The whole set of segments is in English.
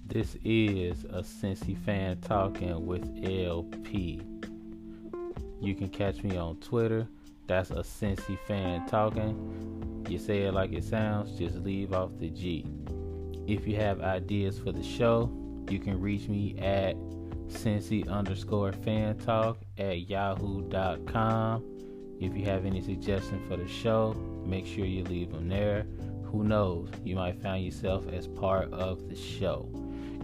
This is a Cincy fan talking with LP. You can catch me on Twitter. That's a Cincy fan talking. You say it like it sounds, just leave off the G. If you have ideas for the show, you can reach me at Cincy_fan talk at yahoo.com. If you have any suggestions for the show, make sure you leave them there. Who knows, you might find yourself as part of the show.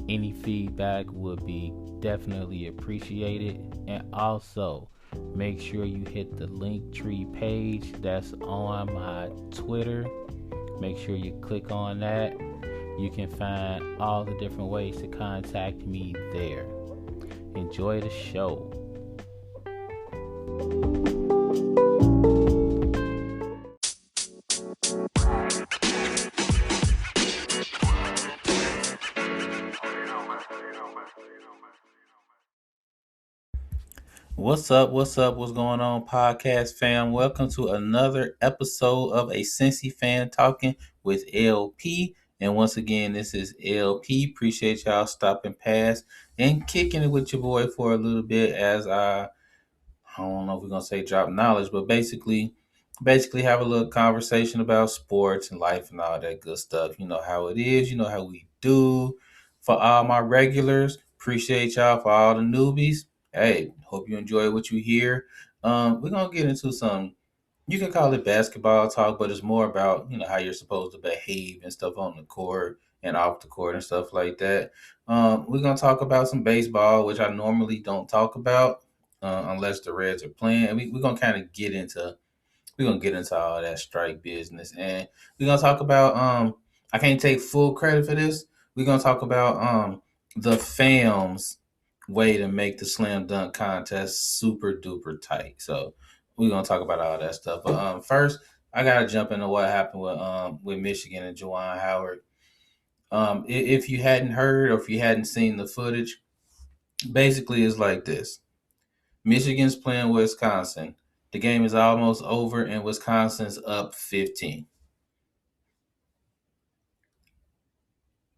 Any feedback would be definitely appreciated. And also, make sure you hit the Linktree page that's on my Twitter. Make sure you click on that. You can find all the different ways to contact me there. Enjoy the show. What's up? What's going on, podcast fam? Welcome to another episode of a Cincy fan talking with LP. And once again, this is LP. Appreciate y'all stopping past and kicking it with your boy for a little bit as I don't know if we're gonna say drop knowledge, but basically have a little conversation about sports and life and all that good stuff. You know how it is, you know how we do. For all my regulars, appreciate y'all. For all the newbies, hey, hope you enjoy what you hear. We're gonna get into some, you can call it basketball talk, but it's more about, how you're supposed to behave and stuff on the court and off the court and stuff like that. We're gonna talk about some baseball, which I normally don't talk about unless the Reds are playing. And we're gonna kind of get into all that strike business, and we're gonna talk about I can't take full credit for this. We're gonna talk about the FAM's way to make the slam dunk contest super duper tight. So we're gonna talk about all that stuff. But first, I gotta jump into what happened with Michigan and Juwan Howard. If you hadn't heard or if you hadn't seen the footage, basically it's like this: Michigan's playing Wisconsin. The game is almost over, and Wisconsin's up 15.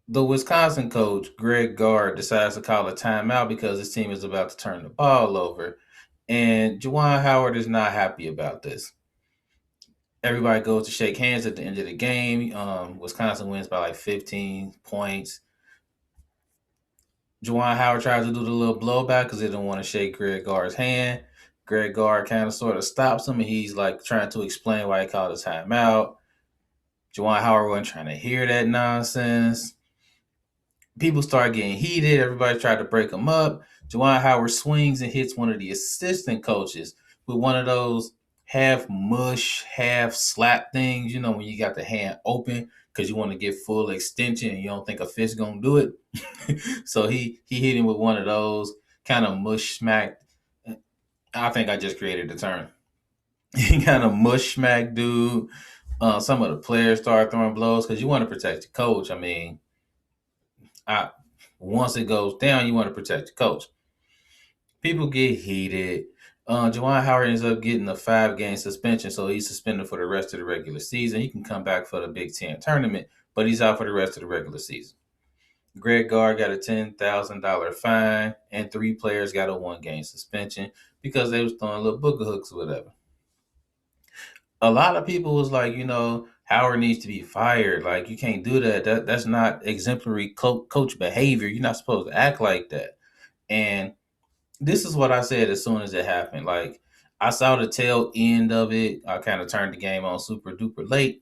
The Wisconsin coach, Greg Gard, decides to call a timeout because his team is about to turn the ball over. And Juwan Howard is not happy about this. Everybody goes to shake hands at the end of the game. Wisconsin wins by like 15 points. Juwan Howard tries to do the little blowback because he didn't want to shake Greg Gard's hand. Greg Gard kind of sort of stops him, and he's like trying to explain why he called a timeout. Juwan Howard wasn't trying to hear that nonsense. People start getting heated. Everybody tried to break him up. Juwan Howard swings and hits one of the assistant coaches with one of those half mush, half slap things, when you got the hand open because you want to get full extension and you don't think a fist gonna do it. So he hit him with one of those kind of mush smack. I think I just created the term. He kind of mush smack dude. Some of the players start throwing blows because you want to protect the coach. I mean, once it goes down, you want to protect the coach. People get heated. Juwan Howard ends up getting a 5-game suspension, so he's suspended for the rest of the regular season. He can come back for the Big Ten tournament, but he's out for the rest of the regular season. Greg Gard got a $10,000 fine, and 3 players got a 1-game suspension because they was throwing little booger hooks or whatever. A lot of people was like, Howard needs to be fired. Like, you can't do that. That's not exemplary coach behavior. You're not supposed to act like that. And this is what I said as soon as it happened. Like, I saw the tail end of it. I kind of turned the game on super duper late.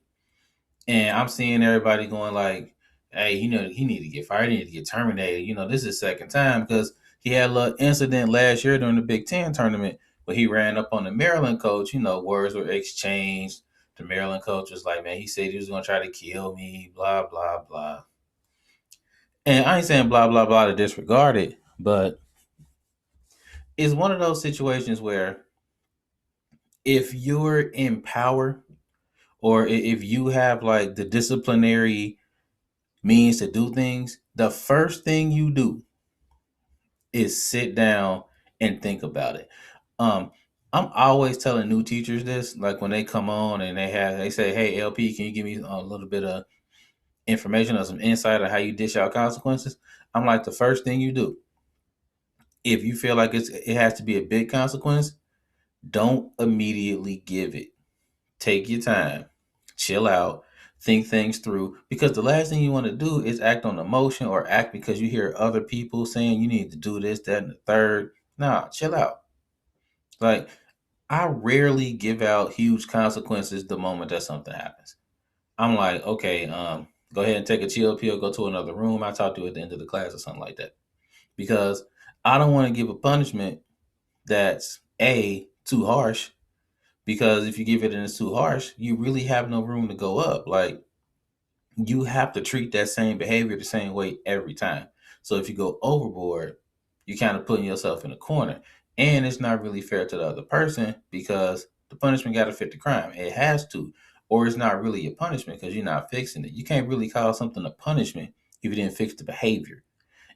And I'm seeing everybody going like, hey, he need to get fired. He need to get terminated. This is second time because he had a little incident last year during the Big Ten tournament where he ran up on the Maryland coach. Words were exchanged. The Maryland coach was like, man, he said he was going to try to kill me, blah, blah, blah. And I ain't saying blah, blah, blah to disregard it, but it's one of those situations where if you're in power or if you have like the disciplinary means to do things, the first thing you do is sit down and think about it. I'm always telling new teachers this, like when they come on and they say, hey, LP, can you give me a little bit of information or some insight on how you dish out consequences, I'm like, the first thing you do, if you feel like it has to be a big consequence, don't immediately give it. Take your time, chill out, think things through. Because the last thing you want to do is act on emotion or act because you hear other people saying you need to do this, that, and the third. Nah, chill out. Like, I rarely give out huge consequences the moment that something happens. I'm like, okay, go ahead and take a chill pill, go to another room. I'll talk to you at the end of the class or something like that. Because I don't want to give a punishment that's too harsh. Because if you give it and it's too harsh, you really have no room to go up. Like, you have to treat that same behavior the same way every time. So if you go overboard, you're kind of putting yourself in a corner. And it's not really fair to the other person because the punishment got to fit the crime. It has to. Or it's not really a punishment because you're not fixing it. You can't really call something a punishment if you didn't fix the behavior.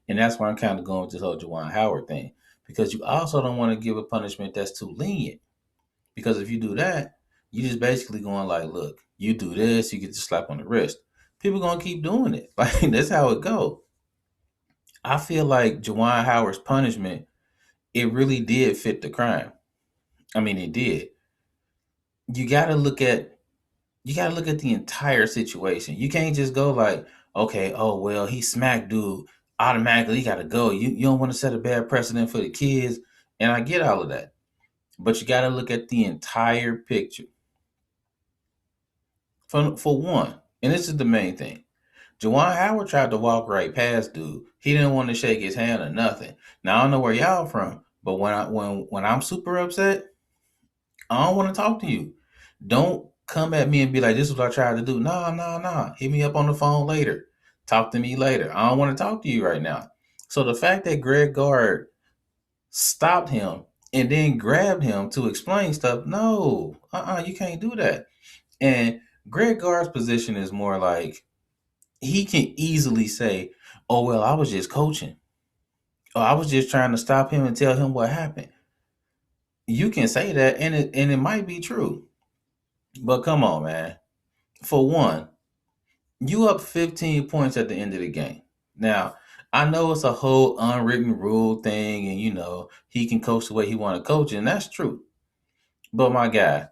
And that's why I'm kind of going with this whole Juwan Howard thing. Because you also don't want to give a punishment that's too lenient. Because if you do that, you just basically going like, look, you do this, you get the slap on the wrist. People gonna keep doing it. Like, that's how it go. I feel like Juwan Howard's punishment, it really did fit the crime. I mean, it did. You gotta look at the entire situation. You can't just go like, okay, oh well, he smacked dude. Automatically he gotta go. You don't want to set a bad precedent for the kids. And I get all of that. But you gotta look at the entire picture. For one, and this is the main thing. Juwan Howard tried to walk right past dude. He didn't want to shake his hand or nothing. Now I don't know where y'all from, but when I'm super upset, I don't want to talk to you. Don't come at me and be like, "This is what I tried to do." Nah, nah, nah. Hit me up on the phone later. Talk to me later. I don't want to talk to you right now. So the fact that Greg Gard stopped him and then grabbed him to explain stuff, no, you can't do that. And Greg Gard's position is more like he can easily say, "Oh well, I was just coaching. Oh, I was just trying to stop him and tell him what happened." You can say that, and it might be true, but come on, man. For one, you up 15 points at the end of the game. Now, I know it's a whole unwritten rule thing, and he can coach the way he want to coach, and that's true. But my guy,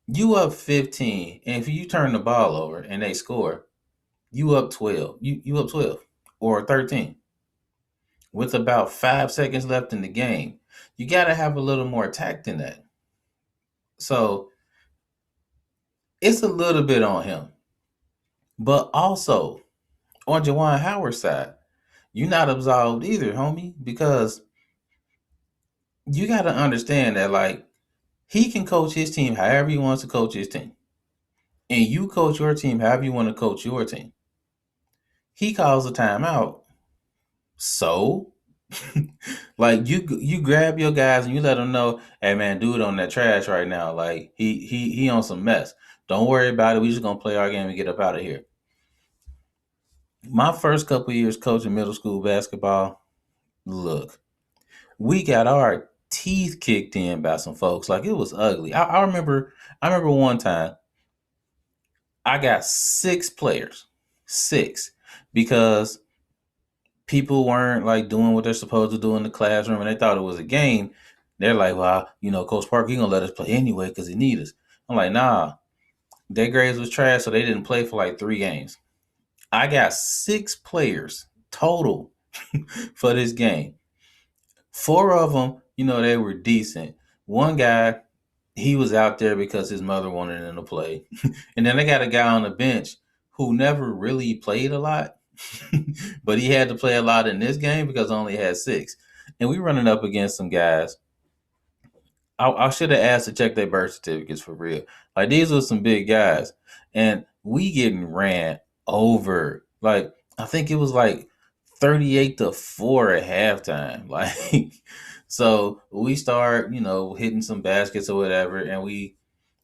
you up 15, and if you turn the ball over and they score, you up 12. You up 12 or 13 with about 5 seconds left in the game. You got to have a little more tact than that. So it's a little bit on him. But also, on Juwan Howard's side, you're not absolved either, homie, because you got to understand that, like, he can coach his team however he wants to coach his team. And you coach your team however you want to coach your team. He calls a timeout. So, like, you grab your guys and you let them know, hey man, dude on that trash right now. Like, he on some mess. Don't worry about it. We just gonna play our game and get up out of here. My first couple years coaching middle school basketball, look, we got our teeth kicked in by some folks. Like, it was ugly. I remember one time I got 6 players. 6. Because people weren't like doing what they're supposed to do in the classroom and they thought it was a game. They're like, well, Coach Parker, he gonna let us play anyway because he need us. I'm like, nah, their grades was trash, so they didn't play for like 3 games. I got 6 players total for this game. 4 of them, they were decent. One guy, he was out there because his mother wanted him to play. And then they got a guy on the bench who never really played a lot, but he had to play a lot in this game because I only had 6. And we running up against some guys. I should have asked to check their birth certificates for real. Like, these were some big guys. And we getting ran over. Like, I think it was like 38-4 at halftime. Like, so we start, hitting some baskets or whatever, and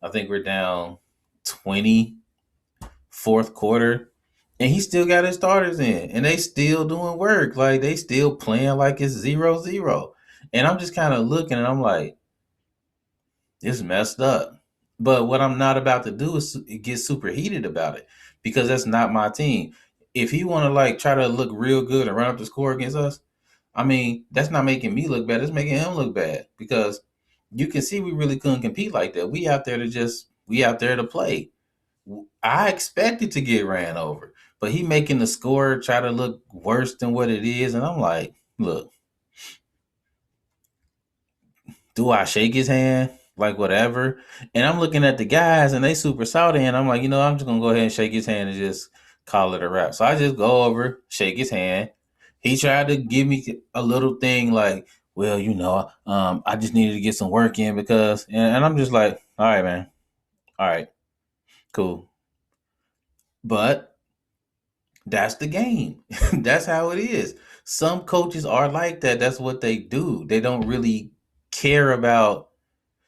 I think we're down 20 fourth quarter, and he still got his starters in, and they still doing work. Like, they still playing like it's 0-0. And I'm just kind of looking, and I'm like, it's messed up. But what I'm not about to do is get super heated about it because that's not my team. if he want to like try to look real good and run up the score against us, I mean, that's not making me look bad. It's making him look bad because you can see we really couldn't compete like that. We out there to play. I expected to get ran over, but he making the score try to look worse than what it is, and I'm like, look, do I shake his hand? Like whatever. And I'm looking at the guys and they super salty, and I'm like, I'm just gonna go ahead and shake his hand and just call it a wrap. So I just go over, shake his hand. He tried to give me a little thing like, well, I just needed to get some work in because, and I'm just like, all right, man, all right, cool. But that's the game. That's how it is. Some coaches are like that. That's what they do. They don't really care about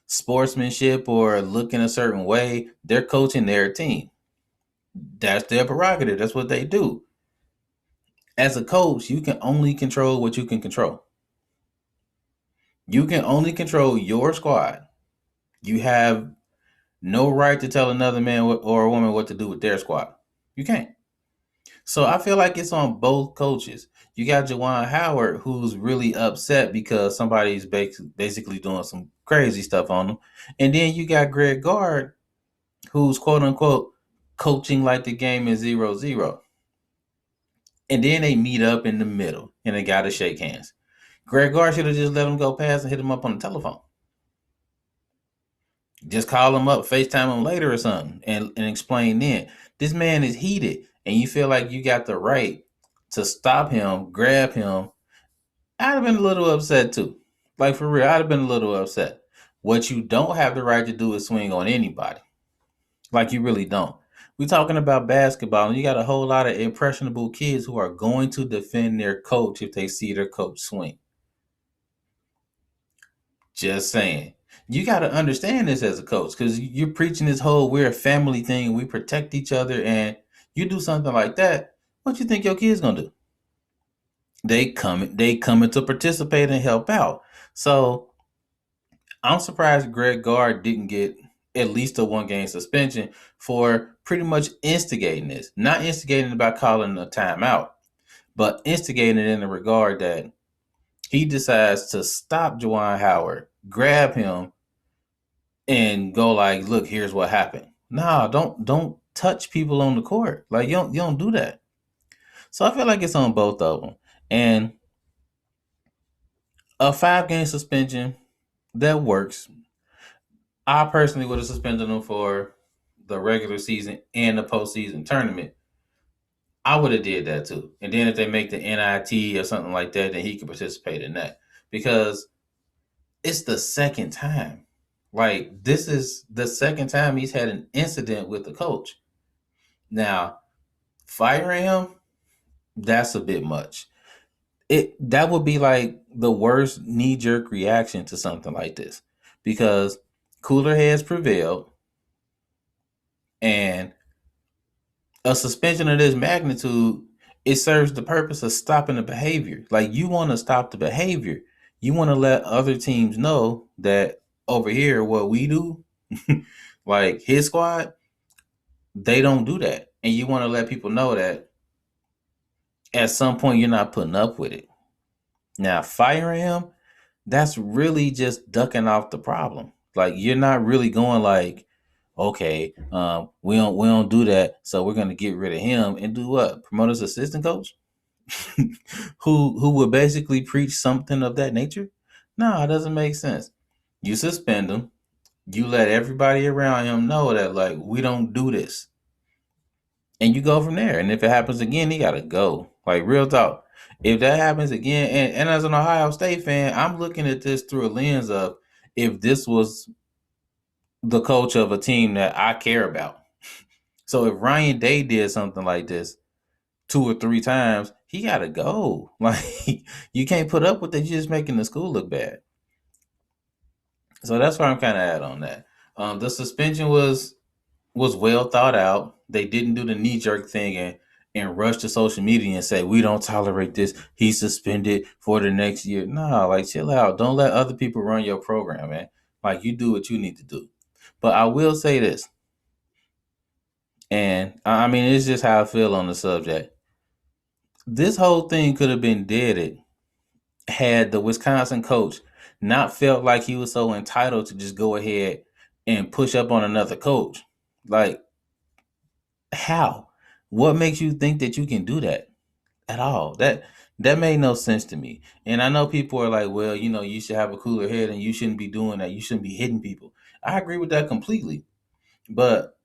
sportsmanship or looking a certain way. They're coaching their team. That's their prerogative. That's what they do. As a coach, you can only control what you can control. You can only control your squad. You have no right to tell another man or a woman what to do with their squad. You can't. So I feel like it's on both coaches. You got Juwan Howard, who's really upset because somebody's basically doing some crazy stuff on him. And then you got Greg Gard, who's quote unquote coaching like the game is 0-0. And then they meet up in the middle and they got to shake hands. Greg Gard should have just let him go past and hit him up on the telephone. Just call him up, FaceTime him later or something, and explain then. This man is heated, and you feel like you got the right to stop him, grab him. I'd have been a little upset too. Like for real, I'd have been a little upset. What you don't have the right to do is swing on anybody. Like you really don't. We're talking about basketball, and you got a whole lot of impressionable kids who are going to defend their coach if they see their coach swing. Just saying. You got to understand this as a coach because you're preaching this whole we're a family thing, we protect each other, and you do something like that. What you think your kids gonna do? They coming to participate and help out. So I'm surprised Greg Gard didn't get at least a 1 game suspension for pretty much instigating this. Not instigating by calling a timeout, but instigating in the regard that he decides to stop Juwan Howard, grab him, and go like, look, here's what happened. Nah, don't touch people on the court. Like you don't do that. So I feel like it's on both of them. And a 5 game suspension that works. I personally would have suspended him for the regular season and the postseason tournament. I would have did that too. And then if they make the NIT or something like that, then he could participate in that. Because it's the second time. Like this is the second time he's had an incident with the coach. Now, firing him, that's a bit much. That would be like the worst knee jerk reaction to something like this. Because cooler heads prevailed and a suspension of this magnitude, it serves the purpose of stopping the behavior. Like you want to stop the behavior. You want to let other teams know that over here, what we do, like his squad, they don't do that. And you want to let people know that at some point you're not putting up with it. Now, firing him, that's really just ducking off the problem. Like you're not really going like, okay, we don't do that, so we're gonna get rid of him and do what? Promote his assistant coach, who would basically preach something of that nature? No, it doesn't make sense. You suspend him. You let everybody around him know that like we don't do this, and you go from there. And if it happens again, he gotta go. Like real talk. If that happens again, and as an Ohio State fan, I'm looking at this through a lens of if this was the coach of a team that I care about. So if Ryan Day did something like this 2 or 3 times, he gotta go. Like you can't put up with it. You're just making the school look bad. So that's where I'm kind of at on that. The suspension was well thought out. They didn't do the knee jerk thing and rush to social media and say we don't tolerate this. He's suspended for the next year. No, like chill out. Don't let other people run your program, man. Like you do what you need to do. But I will say this, and I mean it's just how I feel on the subject. This whole thing could have been deaded had the Wisconsin coach not felt like he was so entitled to just go ahead and push up on another coach. Like, how? What makes you think that you can do that at all? That made no sense to me. And I know people are like, well, you should have a cooler head and you shouldn't be doing that. You shouldn't be hitting people. I agree with that completely. But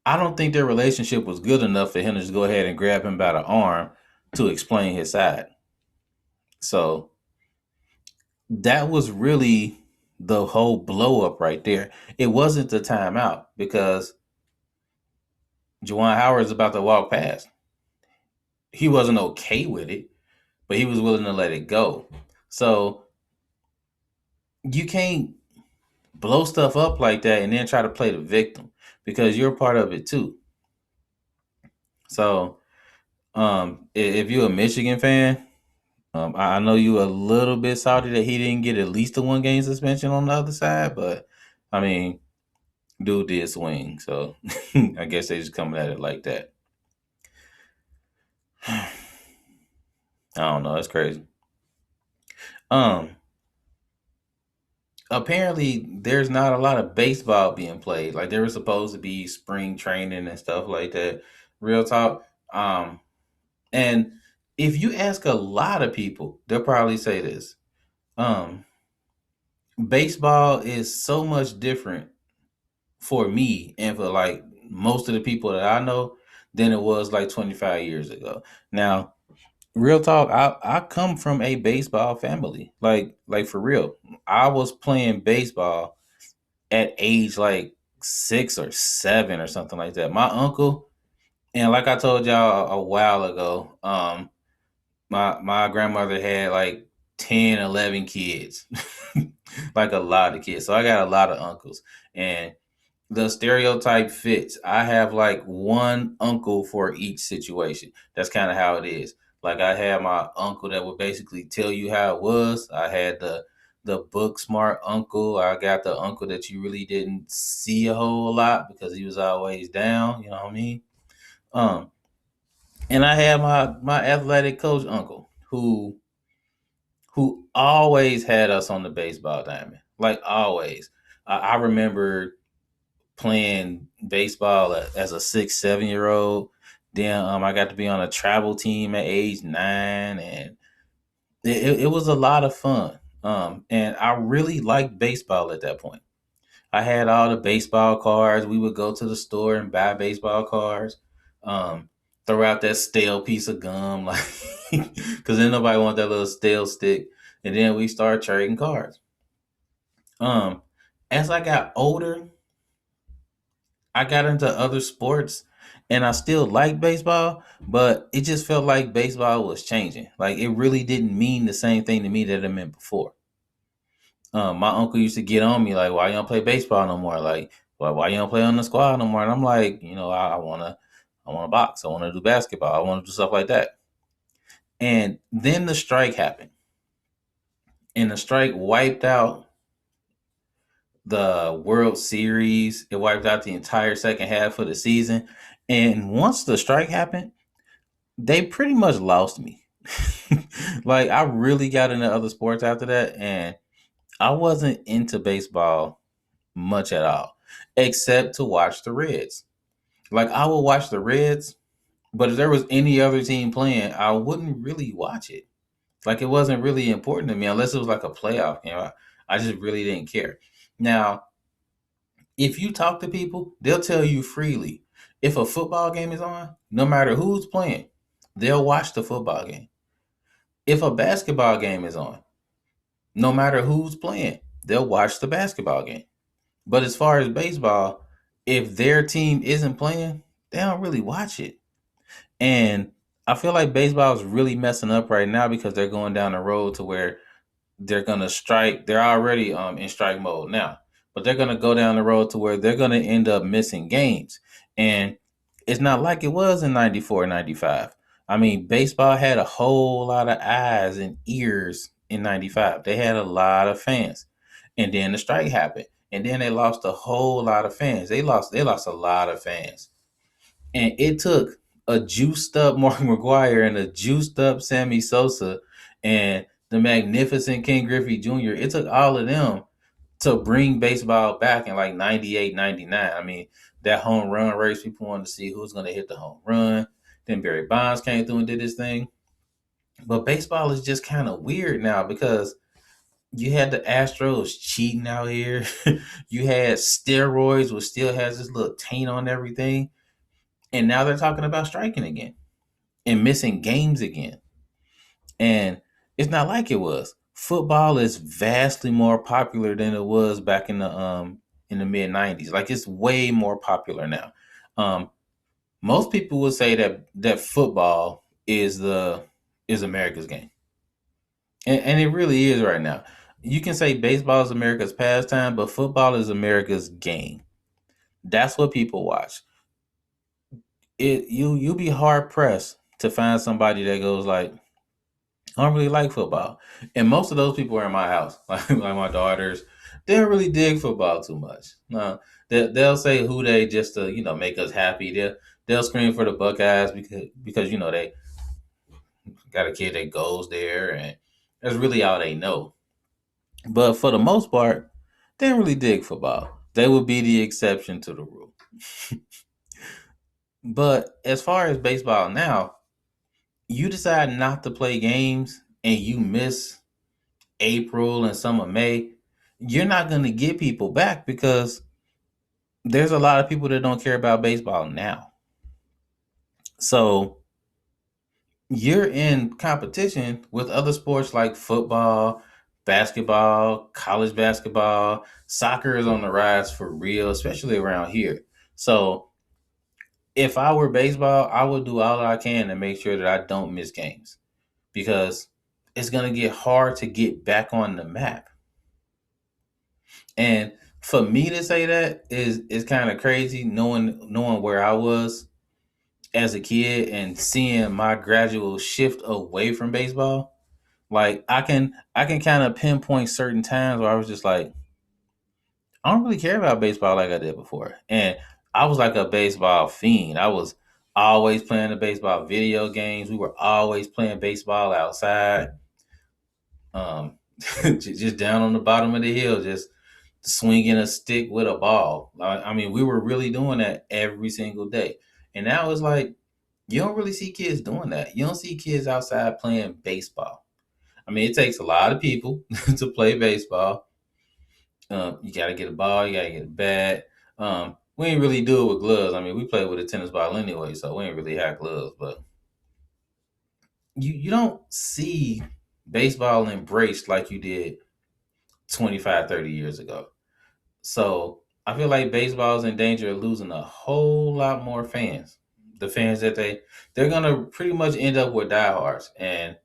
I don't think their relationship was good enough for him to just go ahead and grab him by the arm to explain his side. So that was really the whole blow up right there. It wasn't the timeout because Juwan Howard is about to walk past. He wasn't okay with it, but he was willing to let it go. So you can't blow stuff up like that and then try to play the victim because you're part of it too. So if you're a Michigan fan, I know you a little bit salty that he didn't get at least a 1 game suspension on the other side, but I mean, dude did swing, so I guess they just coming at it like that. I don't know. That's crazy. Um, Apparently there's not a lot of baseball being played. Like there was supposed to be spring training and stuff like that. Real talk. And if you ask a lot of people, they'll probably say this. Um, Baseball is so much different for me and for like most of the people that I know than it was like 25 years ago. Now, real talk, I come from a baseball family. Like for real. I was playing baseball at age like 6 or 7 or something like that. My uncle, and like I told y'all a while ago, my grandmother had like 10, 11 kids. Like a lot of kids. So I got a lot of uncles. And the stereotype fits. I have like one uncle for each situation. That's kind of how it is. Like I had my uncle that would basically tell you how it was. I had the book smart uncle. I got the uncle that you really didn't see a whole lot because he was always down. You know what I mean? Um, and I had my athletic coach uncle who always had us on the baseball diamond. Like always. I remember playing baseball as a 6, 7 year old. Then I got to be on a travel team at age 9, and it was a lot of fun. And I really liked baseball at that point. I had all the baseball cards. We would go to the store and buy baseball cards. Um, Throw out that stale piece of gum, like because then nobody want that little stale stick. And then we started trading cards. Um, as I got older, I got into other sports and I still like baseball, but it just felt like baseball was changing. Like it really didn't mean the same thing to me that it meant before. My uncle used to get on me like, "Why you don't play baseball no more? Like, why you don't play on the squad no more?" And I'm like, I wanna box. I want to do basketball. I want to do stuff like that. And then the strike happened, and the strike wiped out the World Series. It wiped out the entire second half of the season. And once the strike happened, they pretty much lost me. Like I really got into other sports after that, and I wasn't into baseball much at all, except to watch the Reds. Like I would watch the Reds, but if there was any other team playing, I wouldn't really watch it. Like it wasn't really important to me unless it was like a playoff game. I just really didn't care. Now, if you talk to people, they'll tell you freely. If a football game is on, no matter who's playing, they'll watch the football game. If a basketball game is on, no matter who's playing, they'll watch the basketball game. But as far as baseball, if their team isn't playing, they don't really watch it. And I feel like baseball is really messing up right now because they're going down the road to where they're gonna strike. They're already in strike mode now, but they're gonna go down the road to where they're gonna end up missing games. And it's not like it was in 94, 95. I mean, baseball had a whole lot of eyes and ears in 95. They had a lot of fans. And then the strike happened. And then they lost a whole lot of fans. They lost a lot of fans. And it took a juiced up Mark McGuire and a juiced up Sammy Sosa and the magnificent Ken Griffey Jr. It took all of them to bring baseball back in like 98, 99. I mean, that home run race, people wanted to see who's going to hit the home run. Then Barry Bonds came through and did his thing. But baseball is just kind of weird now because you had the Astros cheating out here. You had steroids, which still has this little taint on everything. And now they're talking about striking again and missing games again. And it's not like it was. Football is vastly more popular than it was back in the mid '90s. Like it's way more popular now. Um, Most people would say that football is America's game, and it really is right now. You can say baseball is America's pastime, but football is America's game. That's what people watch. You'll be hard pressed to find somebody that goes like, I don't really like football. And most of those people are in my house, like my daughters. They don't really dig football too much. No, they'll say who they just to make us happy. They'll scream for the Buckeyes because they got a kid that goes there, and that's really all they know. But for the most part, they don't really dig football. They would be the exception to the rule. But as far as baseball now, you decide not to play games and you miss April and some of May, you're not going to get people back because there's a lot of people that don't care about baseball now. So you're in competition with other sports like football, basketball, college basketball. Soccer is on the rise for real, especially around here. So if I were baseball, I would do all I can to make sure that I don't miss games because it's going to get hard to get back on the map. And for me to say that is kind of crazy, knowing where I was as a kid and seeing my gradual shift away from baseball. Like I can kind of pinpoint certain times where I was just like, I don't really care about baseball like I did before. And I was like a baseball fiend. I was always playing the baseball video games. We were always playing baseball outside. Um, just down on the bottom of the hill, just swinging a stick with a ball. I mean, we were really doing that every single day. And now it's like you don't really see kids doing that. You don't see kids outside playing baseball. I mean, it takes a lot of people to play baseball. You got to get a ball, you got to get a bat. We ain't really do it with gloves. I mean, we play with a tennis ball anyway, so we ain't really have gloves. But you don't see baseball embraced like you did 25, 30 years ago. So I feel like baseball is in danger of losing a whole lot more fans. The fans that they're gonna pretty much end up with diehards, and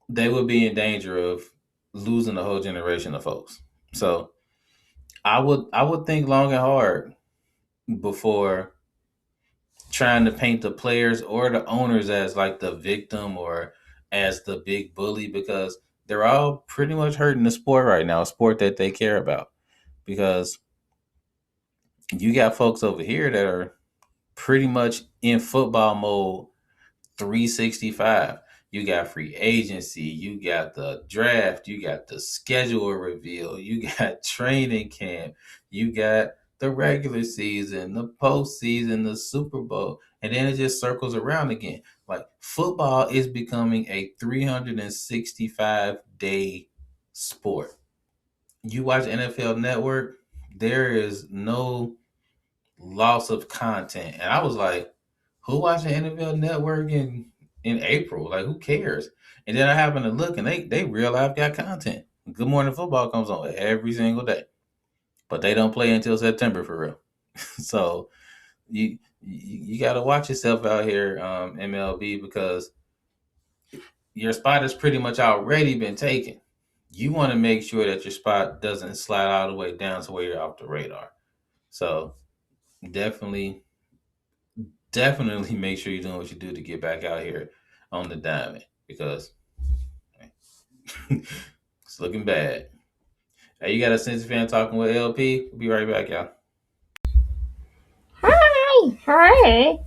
they would be in danger of losing a whole generation of folks. So I would think long and hard before trying to paint the players or the owners as like the victim or as the big bully because they're all pretty much hurting the sport right now, a sport that they care about. Because you got folks over here that are pretty much in football mode 365. You got free agency, you got the draft, you got the schedule reveal, you got training camp, you got the regular season, the postseason, the Super Bowl, and then it just circles around again. Like football is becoming a 365-day sport. You watch NFL Network, there is no loss of content. And I was like, who watched the NFL Network in April? Like, who cares? And then I happened to look, and they real life got content. Good Morning Football comes on every single day, but they don't play until September for real. So you got to watch yourself out here, MLB, because your spot has pretty much already been taken. You want to make sure that your spot doesn't slide all the way down to where you're off the radar. So definitely definitely make sure you're doing what you do to get back out here on the diamond because it's looking bad. Hey, you got a Cincy fan talking with LP? We'll be right back, y'all. Hi, hi.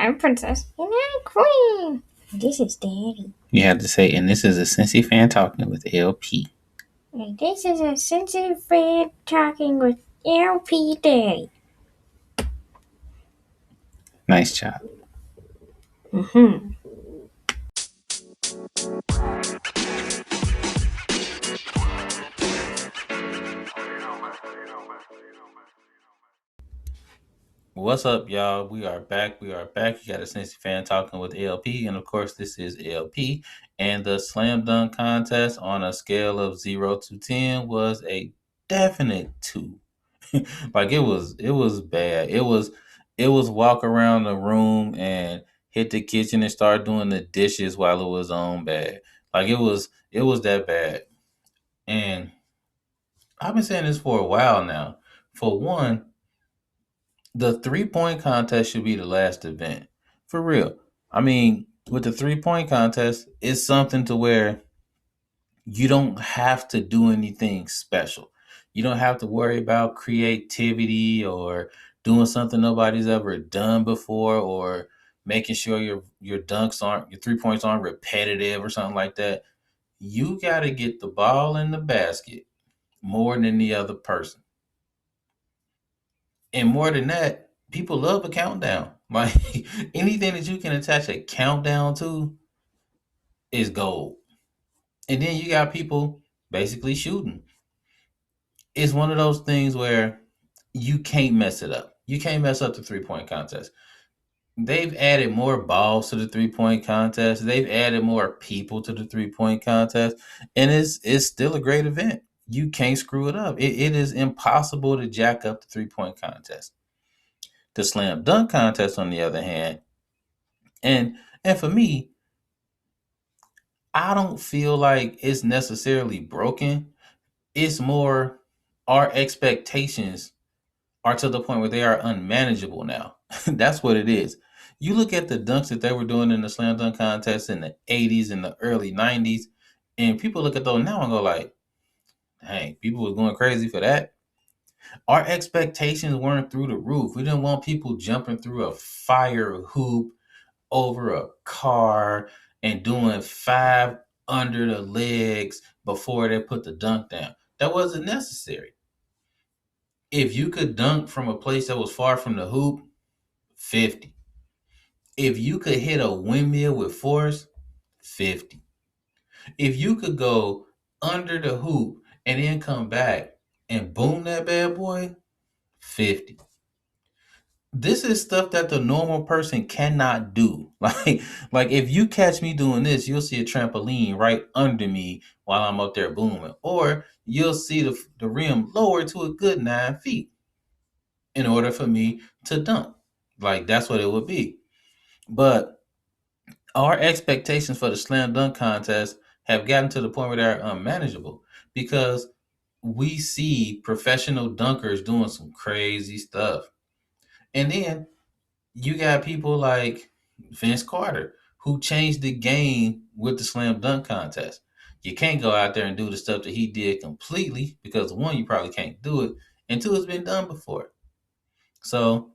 I'm Princess. And I'm Queen. This is Daddy. You have to say, and this is a Cincy fan talking with LP. And this is a sensitive fan talking with LP Daddy. Nice job. Mm-hmm. What's up, y'all? We are back. We are back. You got a Cincy fan talking with LP, and of course, this is LP. And the slam dunk contest on a scale of 0 to 10 was a definite 2. Like it was bad. It was walk around the room and hit the kitchen and start doing the dishes while it was on bad. Like it was that bad. And I've been saying this for a while now. For one, the 3-point contest should be the last event. For real. I mean, with the 3-point contest, it's something to where you don't have to do anything special. You don't have to worry about creativity or doing something nobody's ever done before, or making sure your dunks aren't, your 3 points aren't repetitive or something like that. You got to get the ball in the basket more than the other person. And more than that, people love a countdown. Like anything that you can attach a countdown to is gold. And then you got people basically shooting. It's one of those things where you can't mess it up. You can't mess up the 3-point contest. They've added more balls to the 3-point contest. They've added more people to the 3-point contest, and it's still a great event. You can't screw it up. It is impossible to jack up the 3-point contest. The slam dunk contest, on the other hand, and for me, I don't feel like it's necessarily broken. It's more our expectations are to the point where they are unmanageable now. That's what it is. You look at the dunks that they were doing in the slam dunk contest in the 80s and the early 90s, and people look at those now and go like, "Hey, people was going crazy for that." Our expectations weren't through the roof. We didn't want people jumping through a fire hoop over a car and doing 5 under the legs before they put the dunk down. That wasn't necessary. If you could dunk from a place that was far from the hoop, 50. If you could hit a windmill with force, 50. If you could go under the hoop and then come back and boom that bad boy, 50. This is stuff that the normal person cannot do. Like if you catch me doing this, you'll see a trampoline right under me while I'm up there booming, or you'll see the rim lower to a good 9 feet in order for me to dunk. Like that's what it would be. But our expectations for the slam dunk contest have gotten to the point where they're unmanageable because we see professional dunkers doing some crazy stuff. And then you got people like Vince Carter who changed the game with the slam dunk contest. You can't go out there and do the stuff that he did completely because one, you probably can't do it, and two, it's been done before. So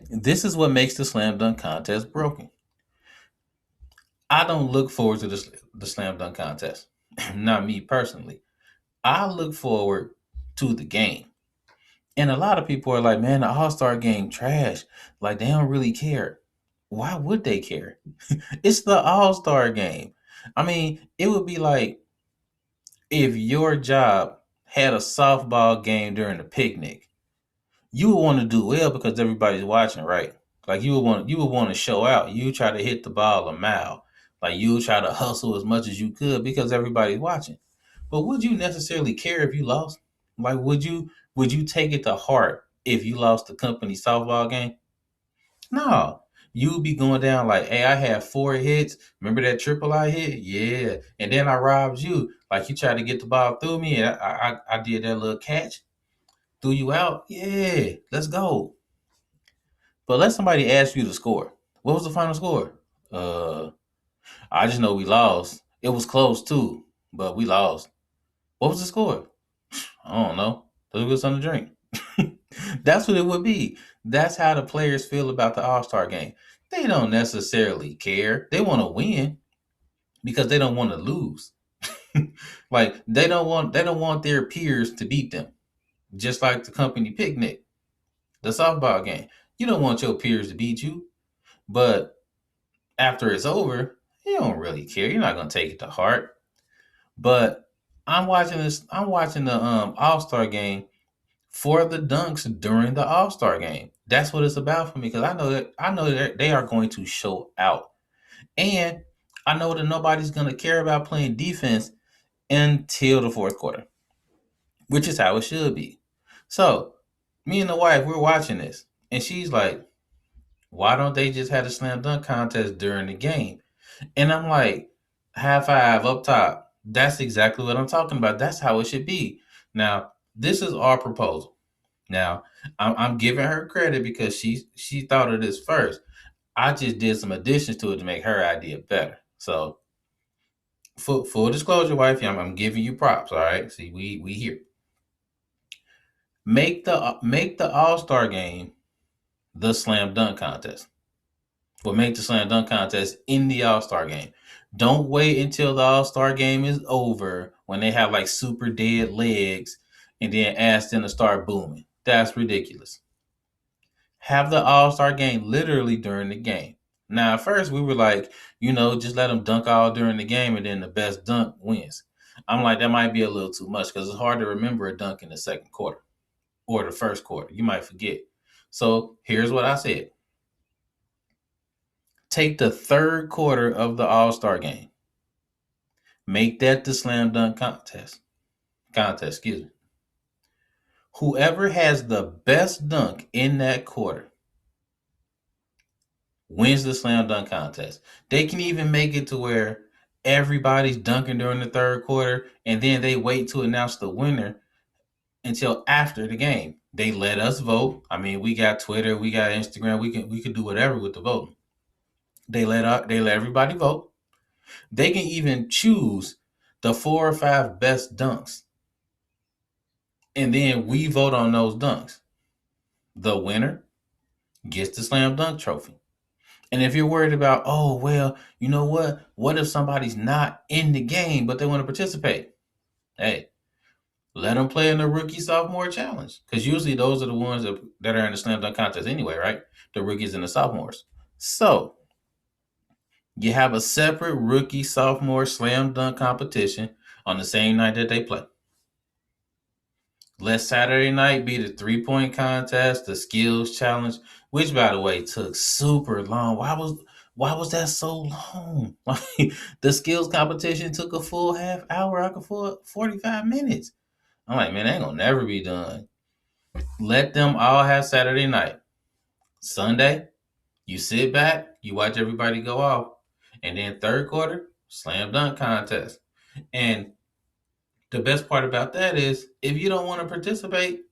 this is what makes the slam dunk contest broken. I don't look forward to the slam dunk contest. Not me personally. I look forward to the game. And a lot of people are like, man, the All Star game trash. Like, they don't really care. Why would they care? It's the All Star game. I mean, it would be like if your job had a softball game during the picnic. You would want to do well because everybody's watching, right? Like you would want to show out. You try to hit the ball a mile. Like you would try to hustle as much as you could because everybody's watching. But would you necessarily care if you lost? Like would you take it to heart if you lost the company softball game? No. You would be going down like, hey, I had 4 hits. Remember that triple I hit? Yeah. And then I robbed you. Like you tried to get the ball through me and I did that little catch, threw you out. Yeah, let's go. But let somebody ask you the score. What was the final score? Uh, I just know we lost. It was close too, but we lost. What was the score? I don't know. Let's get something to drink. That's what it would be. That's how the players feel about the All Star game. they don't necessarily care. They want to win because they don't want to lose. Like they don't want their peers to beat them. Just like the company picnic, the softball game. You don't want your peers to beat you, but after it's over, you don't really care. You're not gonna take it to heart. But I'm watching the All-Star game for the dunks during the All-Star game. That's what it's about for me because I know that they are going to show out. And I know that nobody's gonna care about playing defense until the fourth quarter, which is how it should be. So, me and the wife, we're watching this, and she's like, "Why don't they just have a slam dunk contest during the game?" And I'm like, "High five up top." That's exactly what I'm talking about. That's how it should be. Now, this is our proposal. Now, I'm giving her credit because she thought of this first. I just did some additions to it to make her idea better. So, full disclosure, wifey, I'm giving you props. All right. See, we here. Make the All Star game the slam dunk contest. Or make the slam dunk contest in the All Star game. Don't wait until the All Star game is over when they have like super dead legs and then ask them to start booming. That's ridiculous. Have the All Star game literally during the game. Now, at first, we were like, just let them dunk all during the game and then the best dunk wins. I'm like, that might be a little too much because it's hard to remember a dunk in the second quarter or the first quarter. You might forget. So here's what I said: take the third quarter of the All Star game, make that the slam dunk contest. Excuse me. Whoever has the best dunk in that quarter wins the slam dunk contest. They can even make it to where everybody's dunking during the third quarter, and then they wait to announce the winner until after the game. They let us vote. I mean, we got Twitter, we got Instagram, we can do whatever with the voting. They let everybody vote. They can even choose the 4 or 5 best dunks, and then we vote on those dunks. The winner gets the slam dunk trophy. And if you're worried about, oh, well, you know what? What if somebody's not in the game but they want to participate? Hey, let them play in the rookie sophomore challenge. Because usually those are the ones that are in the slam dunk contest anyway, right? The rookies and the sophomores. So you have a separate rookie sophomore slam dunk competition on the same night that they play. Let Saturday night be the 3-point contest, the skills challenge, which by the way took super long. Why was that so long? Like the skills competition took a full half hour, I could full 45 minutes. I'm like, man, they ain't gonna never be done. Let them all have Saturday night. Sunday, you sit back, you watch everybody go off, and then third quarter, slam dunk contest. And the best part about that is if you don't want to participate,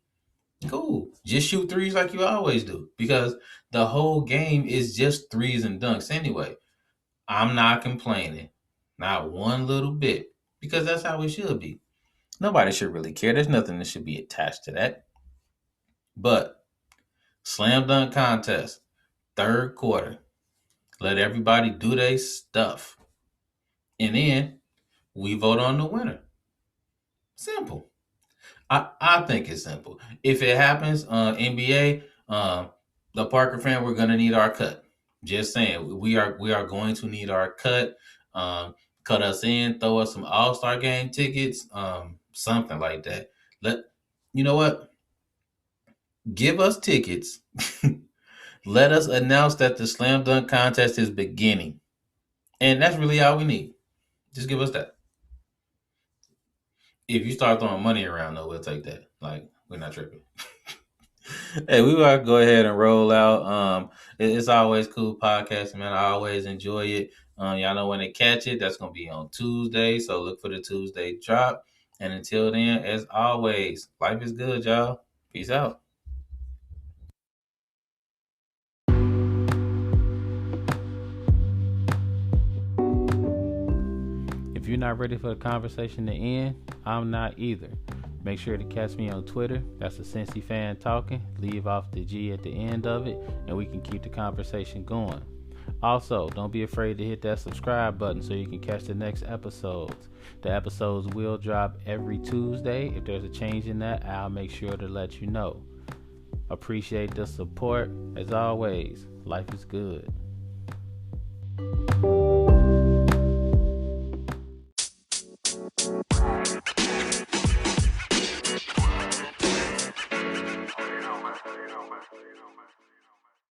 cool. Just shoot threes like you always do because the whole game is just threes and dunks anyway. I'm not complaining. Not one little bit because that's how it should be. Nobody should really care. There's nothing that should be attached to that. But slam dunk contest, third quarter. Let everybody do their stuff. And then we vote on the winner. Simple. I think it's simple. If it happens, NBA, the Parker fan, we're gonna need our cut. Just saying, we are going to need our cut. Cut us in, throw us some All Star game tickets, something like that. Let you know what? Give us tickets. Let us announce that the slam dunk contest is beginning, and that's really all we need. Just give us that. If you start throwing money around, though, we'll take that. Like we're not tripping. Hey, we gotta go ahead and roll out. It's always cool podcasting, man. I always enjoy it. Y'all know when they catch it, that's gonna be on Tuesday. So look for the Tuesday drop. And until then, as always, life is good, y'all. Peace out. If you're not ready for the conversation to end, I'm not either. Make sure to catch me on Twitter. That's a Cincy fan talking. Leave off the G at the end of it, and we can keep the conversation going. Also, don't be afraid to hit that subscribe button so you can catch the next episodes. The episodes will drop every Tuesday. If there's a change in that, I'll make sure to let you know. Appreciate the support. As always, life is good.